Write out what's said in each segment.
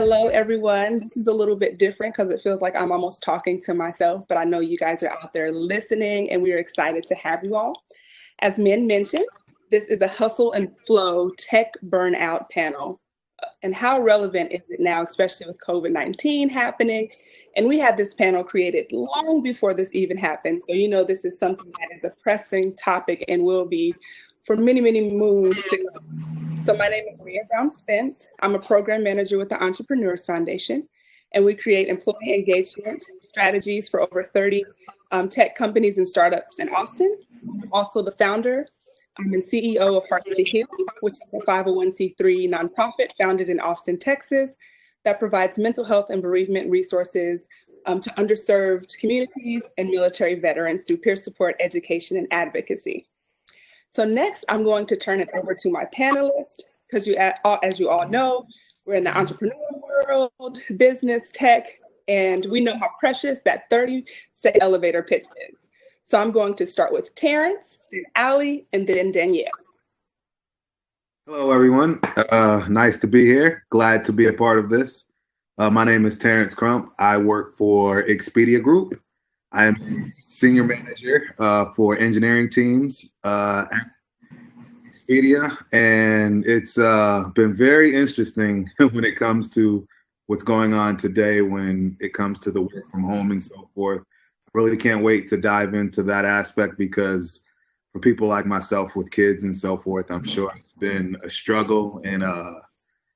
Hello, everyone. This is a little bit different because it feels like I'm almost talking to myself, but I know you guys are out there listening and we are excited to have you all. As Min mentioned, this is a hustle and flow tech burnout panel. And how relevant is it now, especially with COVID-19 happening? And we had this panel created long before this even happened. So, this is something that is a pressing topic and will be for many, many moons to come. So my name is Leah Brown Spence. I'm a program manager with the Entrepreneurs Foundation, and we create employee engagement strategies for over 30 tech companies and startups in Austin. I'm also the founder and CEO of Hearts to Heal, which is a 501c3 nonprofit founded in Austin, Texas, that provides mental health and bereavement resources to underserved communities and military veterans through peer support, education, and advocacy. So next, I'm going to turn it over to my panelists, because as you all know, we're in the entrepreneurial world, business, tech, and we know how precious that 30-second elevator pitch is. So I'm going to start with Terrence, then Ali, and then Danielle. Hello, everyone. Nice to be here. Glad to be a part of this. My name is Terrence Crump. I work for Expedia Group. I am senior manager for engineering teams at Expedia, and it's been very interesting when it comes to what's going on today when it comes to the work from home and so forth. I really can't wait to dive into that aspect because for people like myself with kids and so forth, I'm sure it's been a struggle and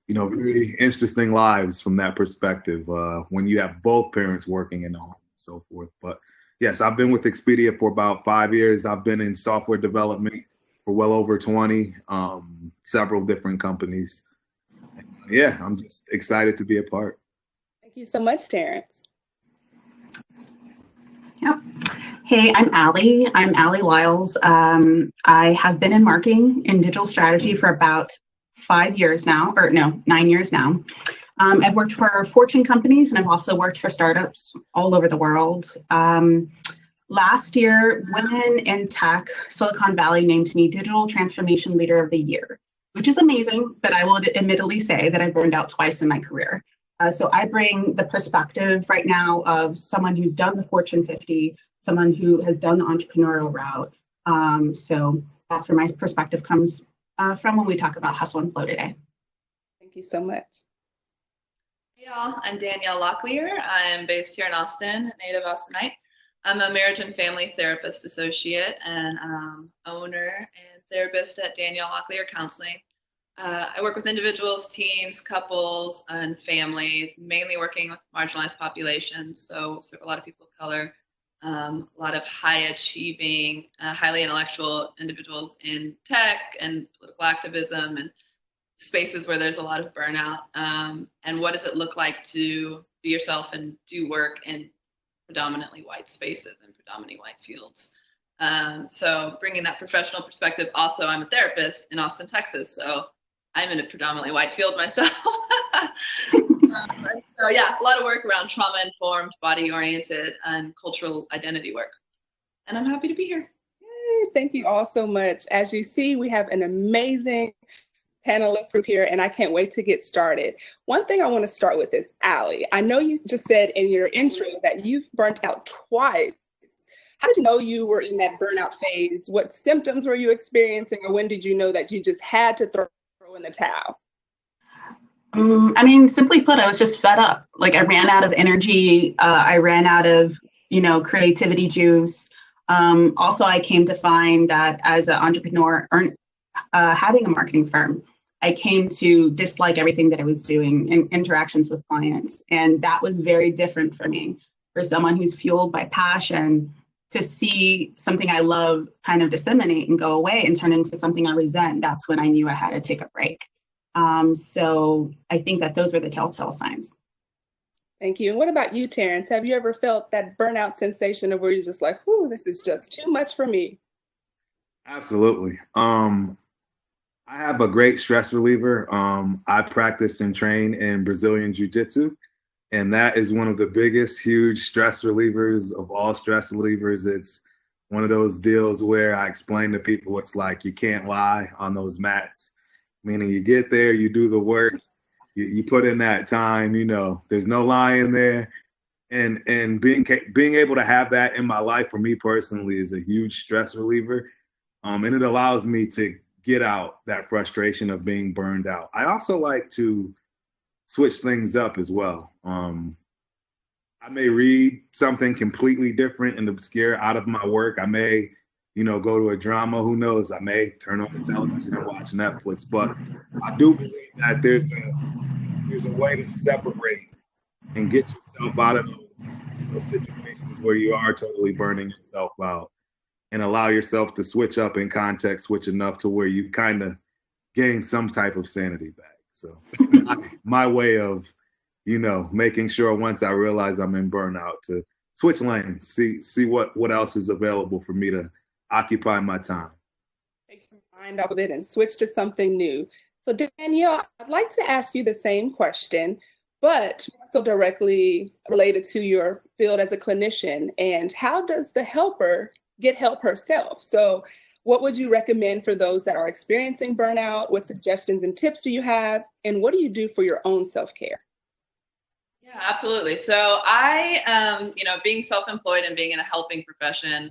very interesting lives from that perspective when you have both parents working in the home and so forth. But yes, I've been with Expedia for about 5 years. I've been in software development for well over 20, several different companies. Yeah, I'm just excited to be a part. Thank you so much, Terrence. Yep. Hey, I'm Ali Lyles. I have been in marketing and digital strategy for about 9 years now. I've worked for Fortune companies and I've also worked for startups all over the world. Last year, Women in Tech, Silicon Valley named me Digital Transformation Leader of the Year, which is amazing, but I will admittedly say that I burned out twice in my career. So I bring the perspective right now of someone who's done the Fortune 50, someone who has done the entrepreneurial route. So that's where my perspective comes from when we talk about hustle and flow today. Thank you so much. Hey y'all, I'm Danielle Locklear. I'm based here in Austin, native Austinite. I'm a marriage and family therapist associate and owner and therapist at Danielle Locklear Counseling. I work with individuals, teens, couples, and families, mainly working with marginalized populations, so a lot of people of color, a lot of high achieving, highly intellectual individuals in tech and political activism and spaces where there's a lot of burnout. And what does it look like to be yourself and do work in predominantly white spaces and predominantly white fields? So bringing that professional perspective. Also, I'm a therapist in Austin, Texas, so I'm in a predominantly white field myself. So yeah, a lot of work around trauma-informed, body-oriented, and cultural identity work. And I'm happy to be here. Yay, thank you all so much. As you see, we have an amazing panelist group here, and I can't wait to get started. One thing I want to start with is Ali. I know you just said in your intro that you've burnt out twice. How did you know you were in that burnout phase? What symptoms were you experiencing, or when did you know that you just had to throw in the towel? Simply put, I was just fed up. Like I ran out of energy. I ran out of, creativity juice. Also, I came to find that as an entrepreneur, having a marketing firm, I came to dislike everything that I was doing in interactions with clients. And that was very different for me. For someone who's fueled by passion, to see something I love kind of disseminate and go away and turn into something I resent, that's when I knew I had to take a break. So I think that those were the telltale signs. Thank you. And what about you, Terrence? Have you ever felt that burnout sensation of where you're just like, "Ooh, this is just too much for me"? Absolutely. I have a great stress reliever. I practice and train in Brazilian Jiu-Jitsu, and that is one of the biggest, huge stress relievers of all stress relievers. It's one of those deals where I explain to people it's like you can't lie on those mats, meaning you get there, you do the work, you put in that time, there's no lying there. And being able to have that in my life for me personally is a huge stress reliever. And it allows me to get out that frustration of being burned out. I also like to switch things up as well. I may read something completely different and obscure out of my work. I may, go to a drama. Who knows? I may turn on the television and watch Netflix. But I do believe that there's a way to separate and get yourself out of those situations where you are totally burning yourself out, and allow yourself to switch up in context, switch enough to where you kind of gain some type of sanity back. So my way of, making sure once I realize I'm in burnout to switch lanes, see what else is available for me to occupy my time. Take your mind off of it and switch to something new. So Danielle, I'd like to ask you the same question, but also directly related to your field as a clinician. And how does the helper get help herself? So what would you recommend for those that are experiencing burnout? What suggestions and tips do you have? And what do you do for your own self-care? Yeah, absolutely. So I, being self-employed and being in a helping profession,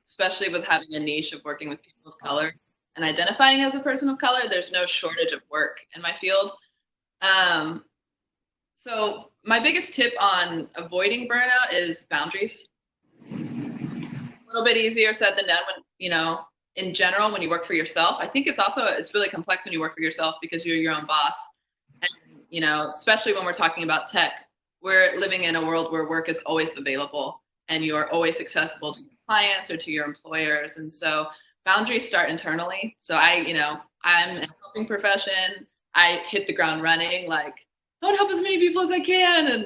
especially with having a niche of working with people of color and identifying as a person of color, there's no shortage of work in my field. So my biggest tip on avoiding burnout is boundaries. A little bit easier said than done when, in general, when you work for yourself. I think it's really complex when you work for yourself because you're your own boss. And, especially when we're talking about tech, we're living in a world where work is always available and you're always accessible to your clients or to your employers. And so boundaries start internally. So I'm in a helping profession. I hit the ground running, like, I want to help as many people as I can. And,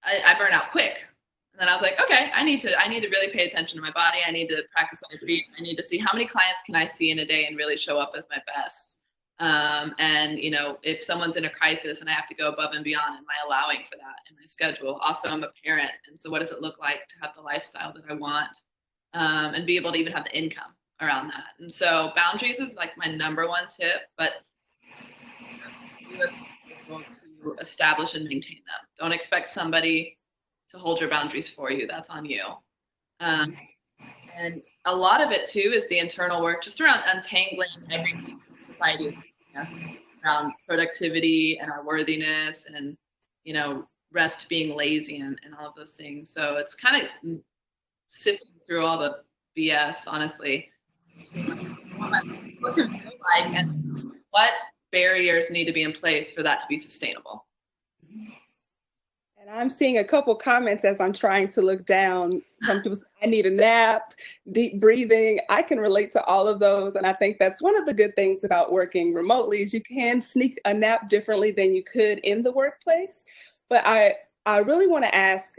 I burn out quick. And then I was like, okay, I need to really pay attention to my body. I need to practice what I preach. I need to see how many clients can I see in a day and really show up as my best. And, if someone's in a crisis and I have to go above and beyond, am I allowing for that in my schedule? Also, I'm a parent. And so what does it look like to have the lifestyle that I want, and be able to even have the income around that? And so boundaries is like my number one tip, but you as to establish and maintain them. Don't expect somebody to hold your boundaries for you. That's on you. And a lot of it too is the internal work, just around untangling everything society is teaching us around productivity and our worthiness and, rest being lazy and all of those things. So it's kind of sifting through all the BS, honestly. Seeing what can it feel like and what barriers need to be in place for that to be sustainable. And I'm seeing a couple comments as I'm trying to look down. Some people say, I need a nap, deep breathing. I can relate to all of those. And I think that's one of the good things about working remotely is you can sneak a nap differently than you could in the workplace. But I really want to ask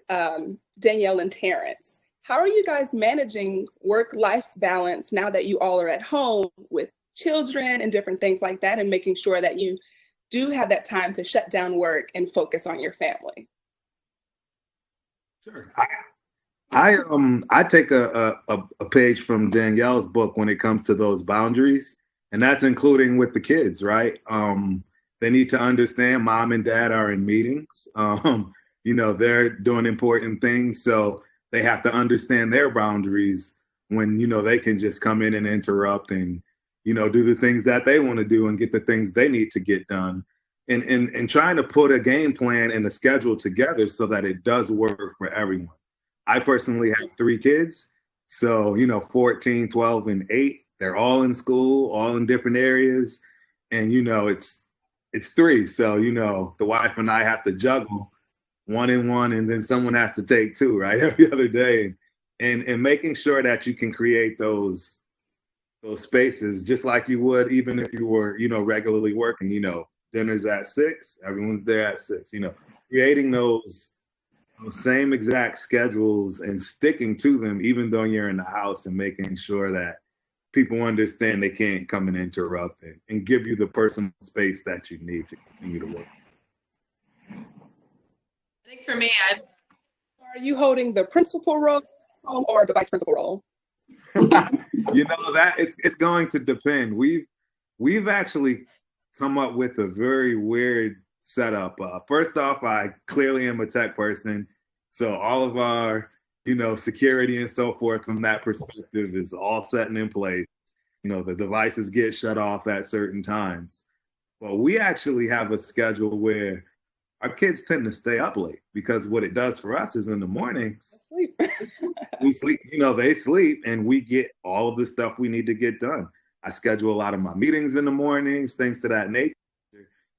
Danielle and Terrence, how are you guys managing work-life balance now that you all are at home with children and different things like that, and making sure that you do have that time to shut down work and focus on your family? Sure. I take a page from Danielle's book when it comes to those boundaries, and that's including with the kids, right? They need to understand mom and dad are in meetings. They're doing important things, so they have to understand their boundaries when, they can just come in and interrupt and, do the things that they want to do and get the things they need to get done. And trying to put a game plan and a schedule together so that it does work for everyone. I personally have 3 kids. So, 14, 12, and 8, they're all in school, all in different areas. And, it's 3. So, the wife and I have to juggle 1 and 1, and then someone has to take 2, right? Every other day. And making sure that you can create those spaces just like you would even if you were, regularly working, dinner's at 6, everyone's there at 6, creating those same exact schedules and sticking to them, even though you're in the house, and making sure that people understand they can't come and interrupt and give you the personal space that you need to continue to work. I think for me, Are you holding the principal role or the vice principal role? That it's going to depend. We've actually come up with a very weird setup. First off, I clearly am a tech person, so all of our, security and so forth from that perspective is all set and in place. The devices get shut off at certain times. But we actually have a schedule where our kids tend to stay up late because what it does for us is in the mornings, we sleep, they sleep and we get all of the stuff we need to get done. I schedule a lot of my meetings in the mornings, things to that nature.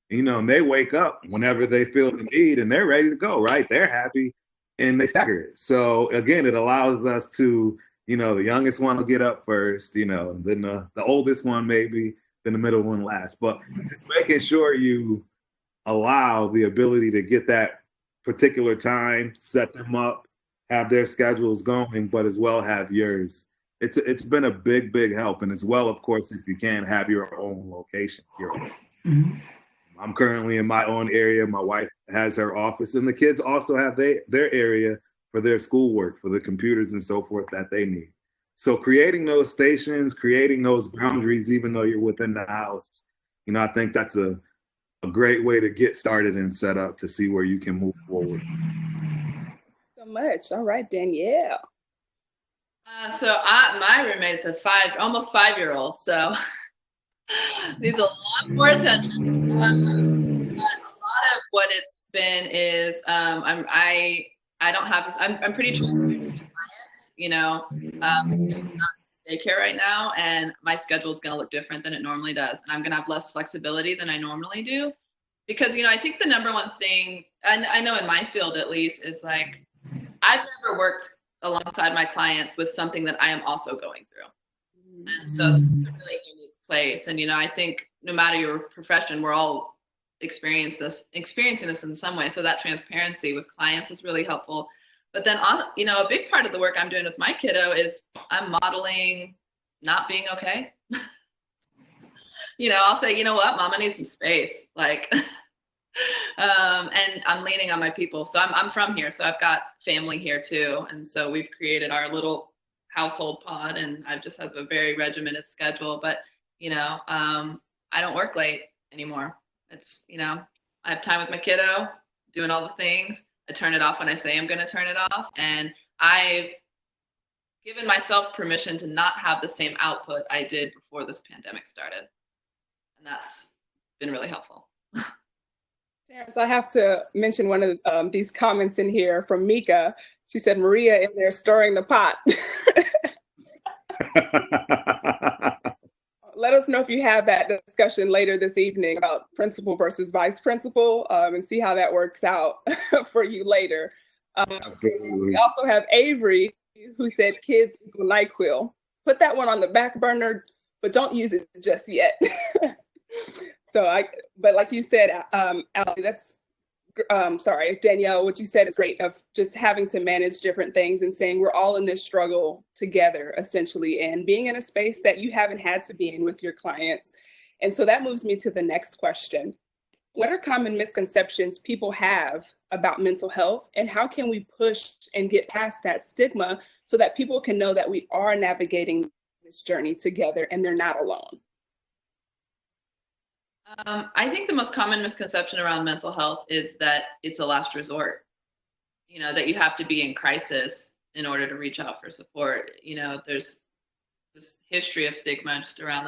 And they wake up whenever they feel the need and they're ready to go, right? They're happy and they stagger it. So again, it allows us to, the youngest one will get up first, then the oldest one maybe, then the middle one last. But just making sure you allow the ability to get that particular time, set them up, have their schedules going, but as well have yours. It's been a big help. And as well, of course, if you can, have your own location. I'm currently in my own area. My wife has her office, and the kids also have their area for their schoolwork, for the computers and so forth that they need. So creating those stations, creating those boundaries, even though you're within the house, I think that's a great way to get started and set up to see where you can move forward. So much. All right, Danielle. My roommate's almost 5-year-old, so needs a lot more attention. But a lot of what it's been is I'm pretty transparent with clients. I'm not in daycare right now, and my schedule is going to look different than it normally does, and I'm going to have less flexibility than I normally do, because I think the number one thing, and I know in my field at least, is like I've never worked alongside my clients with something that I am also going through, and so this is a really unique place. And I think no matter your profession, we're all experiencing this in some way. So that transparency with clients is really helpful. But then a big part of the work I'm doing with my kiddo is I'm modeling not being okay. I'll say, what, mama needs some space. And I'm leaning on my people. So I'm from here. So I've got family here too. And so we've created our little household pod, and I've just have a very regimented schedule. But, I don't work late anymore. It's, I have time with my kiddo, doing all the things. I turn it off when I say I'm going to turn it off. And I've given myself permission to not have the same output I did before this pandemic started. And that's been really helpful. Terrence, I have to mention one of these comments in here from Mika. She said, Maria in there stirring the pot. Let us know if you have that discussion later this evening about principal versus vice principal, and see how that works out for you later. We also have Avery, who said kids equal NyQuil. Put that one on the back burner, but don't use it just yet. But like you said, Allie, Danielle, what you said is great, of just having to manage different things and saying we're all in this struggle together, essentially, and being in a space that you haven't had to be in with your clients. And so that moves me to the next question. What are common misconceptions people have about mental health, and how can we push and get past that stigma so that people can know that we are navigating this journey together and they're not alone? I think the most common misconception around mental health is that it's a last resort, that you have to be in crisis in order to reach out for support. There's this history of stigma just around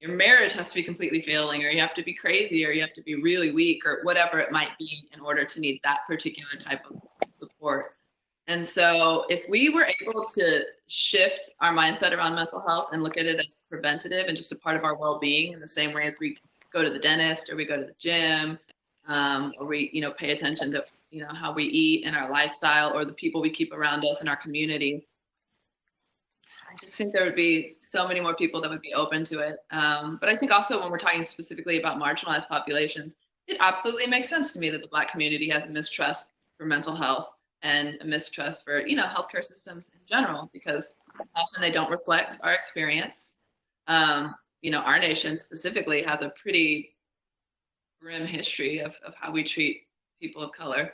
your marriage has to be completely failing, or you have to be crazy, or you have to be really weak, or whatever it might be in order to need that particular type of support. And so if we were able to shift our mindset around mental health and look at it as preventative and just a part of our well-being, in the same way as we go to the dentist or we go to the gym, or we, pay attention to, how we eat and our lifestyle, or the people we keep around us in our community, I just think there would be so many more people that would be open to it. But I think also when we're talking specifically about marginalized populations, it absolutely makes sense to me that the Black community has a mistrust for mental health and a mistrust for, healthcare systems in general, because often they don't reflect our experience. Our nation specifically has a pretty grim history of how we treat people of color.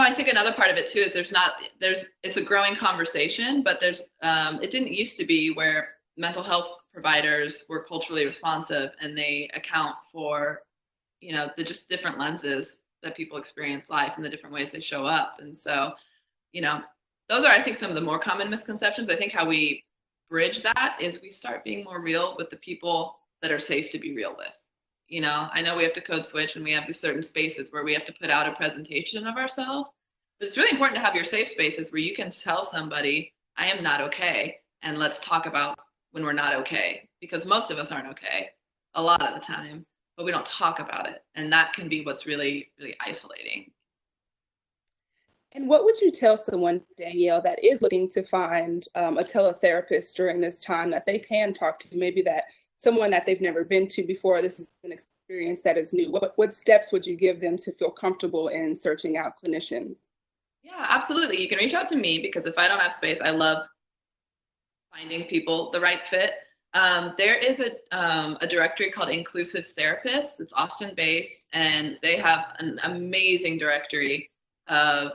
I think another part of it too is it's a growing conversation, but it didn't used to be where mental health providers were culturally responsive, and they account for, the just different lenses that people experience life and the different ways they show up. And so, those are, I think, some of the more common misconceptions. I think how we bridge that is we start being more real with the people that are safe to be real with. I know we have to code switch and we have these certain spaces where we have to put out a presentation of ourselves, but it's really important to have your safe spaces where you can tell somebody, I am not okay, and let's talk about when we're not okay, because most of us aren't okay a lot of the time, but we don't talk about it. And that can be what's really, really isolating. And what would you tell someone, Danielle, that is looking to find a teletherapist during this time that they can talk to, maybe that someone that they've never been to before, this is an experience that is new? What steps would you give them to feel comfortable in searching out clinicians? Yeah, absolutely. You can reach out to me, because if I don't have space, I love finding people the right fit. There is a directory called Inclusive Therapists. It's Austin based, and they have an amazing directory of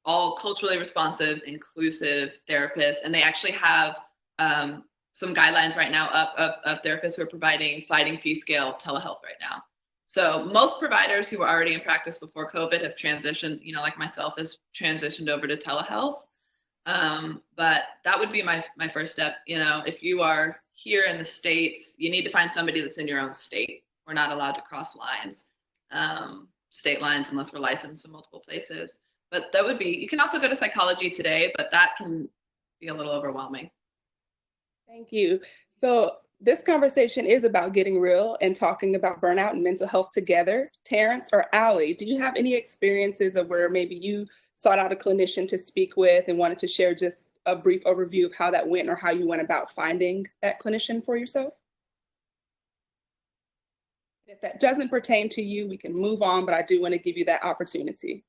all culturally responsive, inclusive therapists. And they actually have some guidelines right now up of therapists who are providing sliding fee scale telehealth right now. So most providers who were already in practice before COVID have transitioned, like myself, has transitioned over to telehealth. But that would be my first step. If you are here in the States, you need to find somebody that's in your own state. We're not allowed to cross lines, state lines, unless we're licensed in multiple places. But that would be, you can also go to Psychology Today, but that can be a little overwhelming. Thank you. So this conversation is about getting real and talking about burnout and mental health together. Terrence or Allie, do you have any experiences of where maybe you sought out a clinician to speak with and wanted to share just a brief overview of how that went or how you went about finding that clinician for yourself? If that doesn't pertain to you, we can move on, but I do want to give you that opportunity.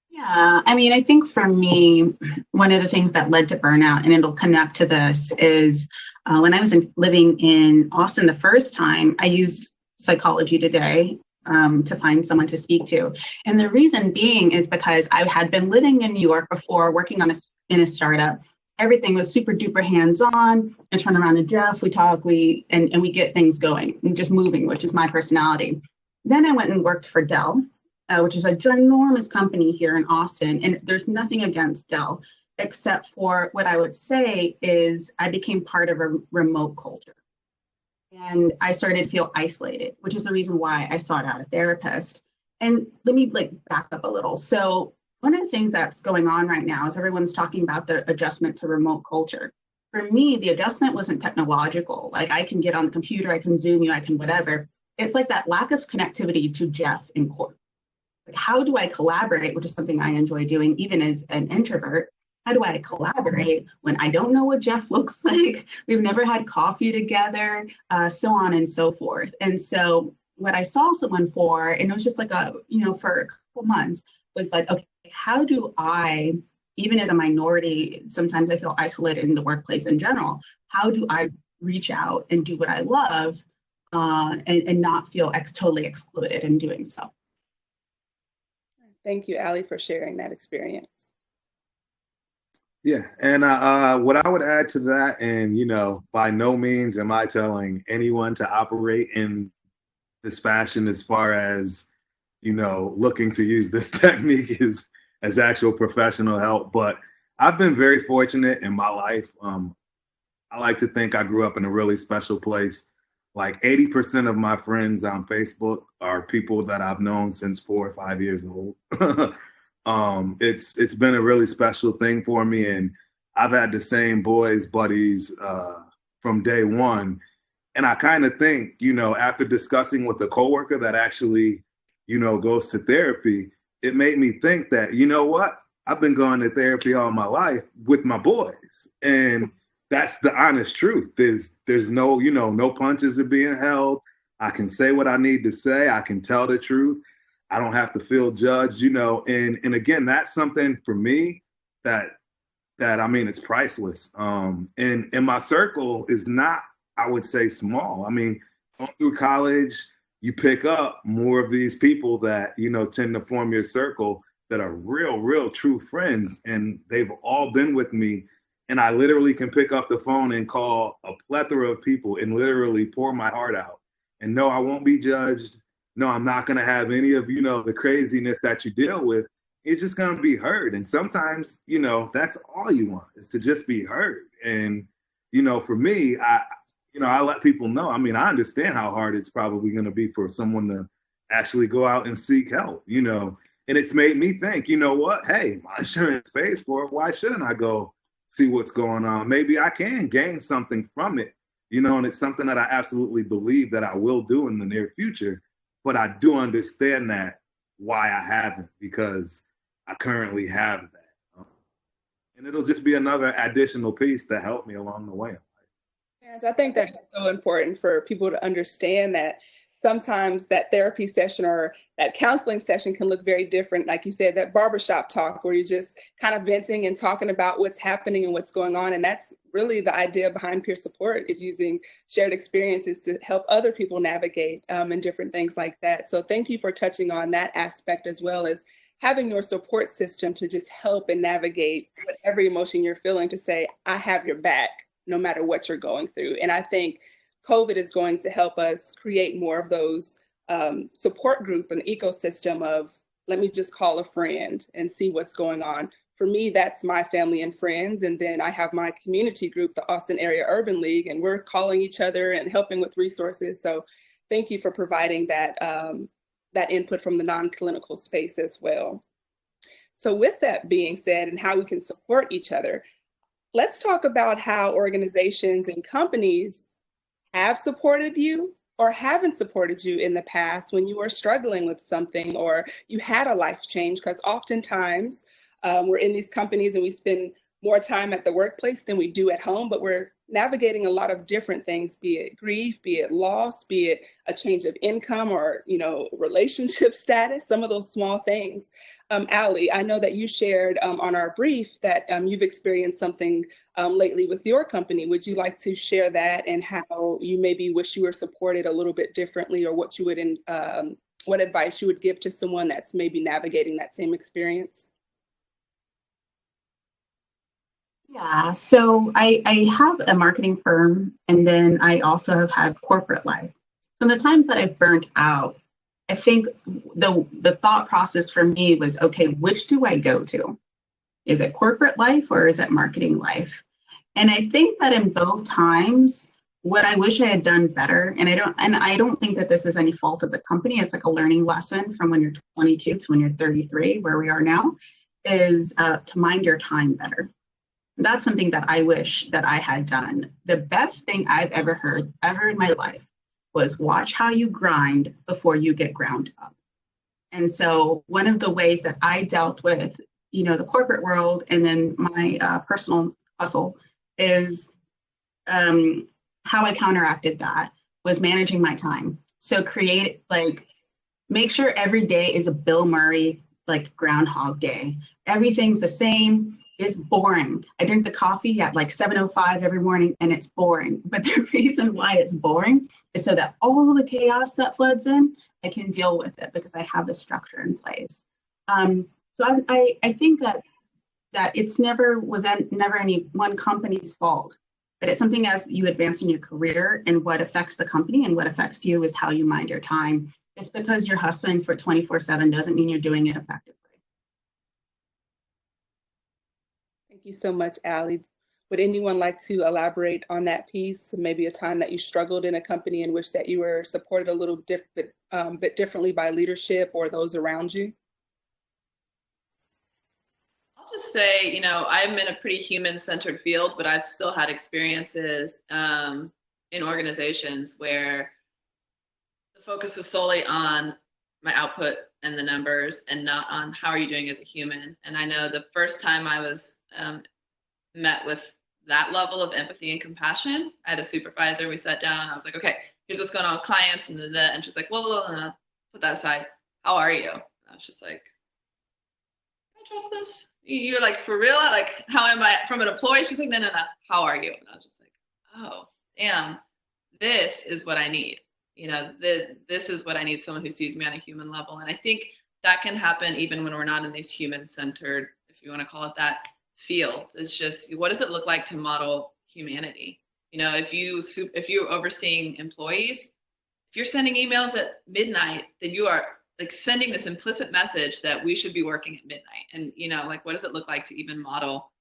Yeah, I think for me, one of the things that led to burnout, and it'll connect to this, is when I was living in Austin the first time, I used Psychology Today to find someone to speak to. And the reason being is because I had been living in New York before, working in a startup. Everything was super duper hands-on. I turn around to Jeff, we talk, and we get things going and just moving, which is my personality. Then I went and worked for Dell, which is a ginormous company here in Austin. And there's nothing against Dell, except for what I would say is I became part of a remote culture. And I started to feel isolated, which is the reason why I sought out a therapist. And let me back up a little. So one of the things that's going on right now is everyone's talking about the adjustment to remote culture. For me, the adjustment wasn't technological. I can get on the computer, I can Zoom you, I can whatever. It's that lack of connectivity to Jeff in court. How do I collaborate, which is something I enjoy doing even as an introvert? How do I collaborate when I don't know what Jeff looks like? We've never had coffee together, so on and so forth. And so what I saw someone for, and it was just for a couple months, was okay, how do I, even as a minority, sometimes I feel isolated in the workplace in general, how do I reach out and do what I love and not feel totally excluded in doing so? Thank you, Allie, for sharing that experience. Yeah, and what I would add to that, and by no means am I telling anyone to operate in this fashion as far as looking to use this technique as actual professional help, but I've been very fortunate in my life. I like to think I grew up in a really special place. 80% of my friends on Facebook are people that I've known since 4 or 5 years old. It's been a really special thing for me, and I've had the same boys buddies from day one. And I kind of think, after discussing with a coworker that actually, goes to therapy, it made me think that, what? I've been going to therapy all my life with my boys, and that's the honest truth. There's no, no punches are being held. I can say what I need to say. I can tell the truth. I don't have to feel judged, and again, that's something for me that it's priceless. And my circle is not, I would say, small. Going through college, you pick up more of these people that, tend to form your circle that are real, true friends. And they've all been with me And I literally can pick up the phone and call a plethora of people and literally pour my heart out. And no, I won't be judged. No, I'm not going to have any of, the craziness that you deal with. You're just going to be heard. And sometimes, that's all you want, is to just be heard. And, for me, I let people know. I mean, I understand how hard it's probably going to be for someone to actually go out and seek help, and it's made me think, you know what? Hey, my insurance pays for it. Why shouldn't I go see what's going on? Maybe I can gain something from it, and it's something that I absolutely believe that I will do in the near future. But I do understand that why I haven't, because I currently have that. And it'll just be another additional piece to help me along the way. Yes, I think that's so important for people to understand that sometimes that therapy session or that counseling session can look very different. Like you said, that barbershop talk where you're just kind of venting and talking about what's happening and what's going on. And that's really the idea behind peer support, is using shared experiences to help other people navigate and different things like that. So thank you for touching on that aspect, as well as having your support system to just help and navigate whatever emotion you're feeling, to say, I have your back no matter what you're going through. And I think COVID is going to help us create more of those support group and ecosystem of, let me just call a friend and see what's going on. For me, that's my family and friends. And then I have my community group, the Austin Area Urban League, and we're calling each other and helping with resources. So thank you for providing that, that input from the non-clinical space as well. So with that being said, and how we can support each other, let's talk about how organizations and companies have supported you or haven't supported you in the past when you were struggling with something or you had a life change. Because oftentimes we're in these companies and we spend more time at the workplace than we do at home, but we're navigating a lot of different things, be it grief, be it loss, be it a change of income or, relationship status, some of those small things. Allie, I know that you shared on our brief that you've experienced something lately with your company. Would you like to share that and how you maybe wish you were supported a little bit differently, or what you would, what advice you would give to someone that's maybe navigating that same experience? Yeah, so I have a marketing firm, and then I also have had corporate life. So the times that I've burnt out, I think the thought process for me was, okay, which do I go to? Is it corporate life or is it marketing life? And I think that in both times, what I wish I had done better, and I don't think that this is any fault of the company, it's like a learning lesson from when you're 22 to when you're 33, where we are now, is to mind your time better. That's something that I wish that I had done. The best thing I've ever heard in my life was, watch how you grind before you get ground up. And so one of the ways that I dealt with, the corporate world and then my personal hustle is how I counteracted that was managing my time. So make sure every day is a Bill Murray, like Groundhog Day. Everything's the same. It's boring. I drink the coffee at like 7:05 every morning and it's boring. But the reason why it's boring is so that all the chaos that floods in, I can deal with it because I have a structure in place. So I think that it's never any one company's fault, but it's something as you advance in your career, and what affects the company and what affects you is how you mind your time. Just because you're hustling for 24/7 doesn't mean you're doing it effectively. Thank you so much, Allie. Would anyone like to elaborate on that piece? Maybe a time that you struggled in a company and wish that you were supported a little bit differently by leadership or those around you? I'll just say, I'm in a pretty human-centered field, but I've still had experiences in organizations where the focus was solely on my output and the numbers and not on how are you doing as a human. And I know the first time I was met with that level of empathy and compassion, I had a supervisor, we sat down, I was like, okay, here's what's going on with clients, and she's like, well, put that aside, how are you? And I was just like, I trust this? You're like, for real? Like, how am I from an employee? She's like, no, how are you? And I was just like, oh, damn, this is what I need. This is what I need, someone who sees me on a human level. And I think that can happen even when we're not in these human-centered, if you want to call it that, fields is just, what does it look like to model humanity? You know, if you're overseeing employees, if you're sending emails at midnight, then you are like sending this implicit message that we should be working at midnight. And, you know, like, what does it look like to even model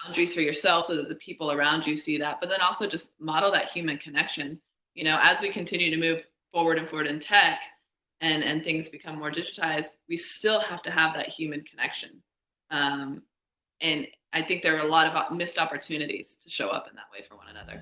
boundaries for yourself so that the people around you see that, but then also just model that human connection. You know, as we continue to move forward in tech and things become more digitized, we still have to have that human connection. And I think there are a lot of missed opportunities to show up in that way for one another.